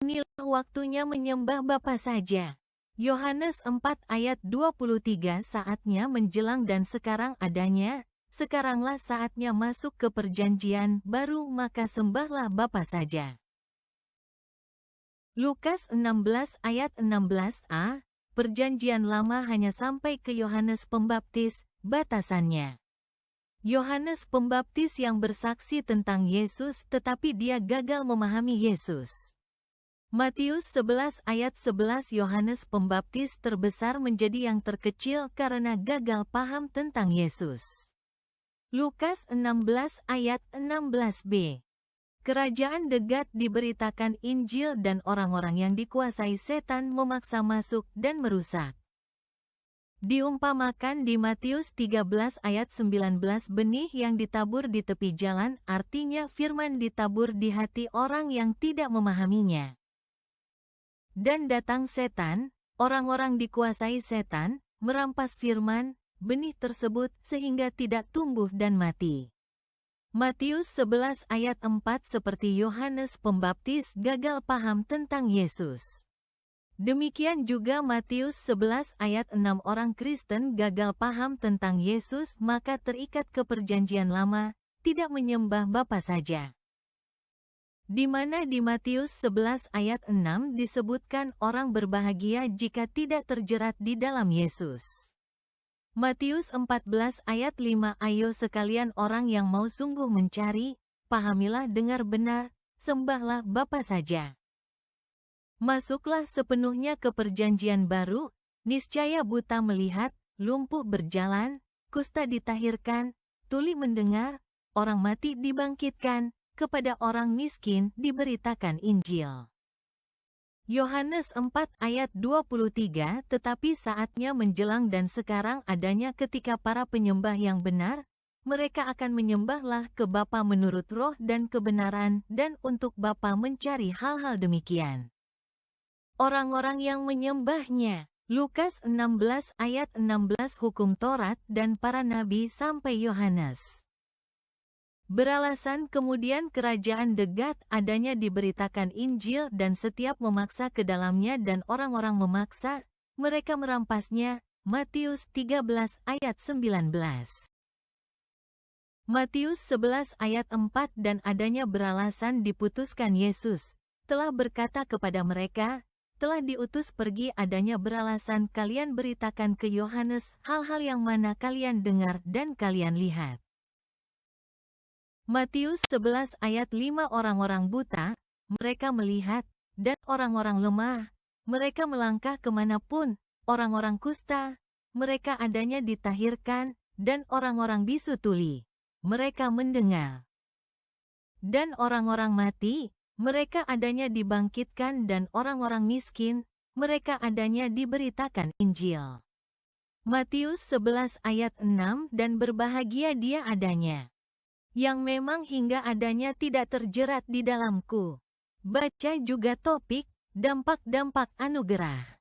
Inilah waktunya menyembah Bapa saja. Yohanes 4 ayat 23 saatnya menjelang dan sekarang adanya, sekaranglah saatnya masuk ke perjanjian baru maka sembahlah Bapa saja. Lukas 16 ayat 16a, perjanjian lama hanya sampai ke Yohanes Pembaptis, batasannya. Yohanes Pembaptis yang bersaksi tentang Yesus tetapi dia gagal memahami Yesus. Matius 11 ayat 11 Yohanes Pembaptis terbesar menjadi yang terkecil karena gagal paham tentang Yesus. Lukas 16 ayat 16b. Kerajaan dekat diberitakan Injil dan orang-orang yang dikuasai setan memaksa masuk dan merusak. Diumpamakan di Matius 13 ayat 19 benih yang ditabur di tepi jalan artinya firman ditabur di hati orang yang tidak memahaminya. Dan datang setan, orang-orang dikuasai setan, merampas firman, benih tersebut sehingga tidak tumbuh dan mati. Matius 11 ayat 4 seperti Yohanes Pembaptis gagal paham tentang Yesus. Demikian juga Matius 11 ayat 6 orang Kristen gagal paham tentang Yesus maka terikat ke perjanjian lama, tidak menyembah Bapa saja. Di mana di Matius 11 ayat 6 disebutkan orang berbahagia jika tidak terjerat di dalam Yesus. Matius 14 ayat 5 Ayo sekalian orang yang mau sungguh mencari, pahamilah dengar benar, sembahlah Bapa saja. Masuklah sepenuhnya ke perjanjian baru, niscaya buta melihat, lumpuh berjalan, kusta ditahirkan, tuli mendengar, orang mati dibangkitkan, kepada orang miskin diberitakan Injil. Yohanes 4 ayat 23 Tetapi saatnya menjelang dan sekarang adanya ketika para penyembah yang benar, mereka akan menyembahlah ke Bapa menurut roh dan kebenaran dan untuk Bapa mencari hal-hal demikian. Orang-orang yang menyembahnya. Lukas 16 ayat 16 Hukum Taurat dan para nabi sampai Yohanes. Beralasan kemudian kerajaan dekat adanya diberitakan Injil dan setiap memaksa ke dalamnya dan orang-orang memaksa, mereka merampasnya. Matius 13 ayat 19. Matius 11 ayat 4 dan adanya beralasan diputuskan Yesus, telah berkata kepada mereka, telah diutus pergi adanya beralasan kalian beritakan ke Yohanes hal-hal yang mana kalian dengar dan kalian lihat. Matius 11 ayat 5 Orang-orang buta, mereka melihat, dan orang-orang lemah, mereka melangkah kemanapun, orang-orang kusta, mereka adanya ditahirkan, dan orang-orang bisu tuli, mereka mendengar. Dan orang-orang mati, mereka adanya dibangkitkan dan orang-orang miskin, mereka adanya diberitakan Injil. Matius 11 ayat 6 Dan berbahagia dia adanya yang memang hingga adanya tidak terjerat di dalamku. Baca juga topik, dampak-dampak anugerah.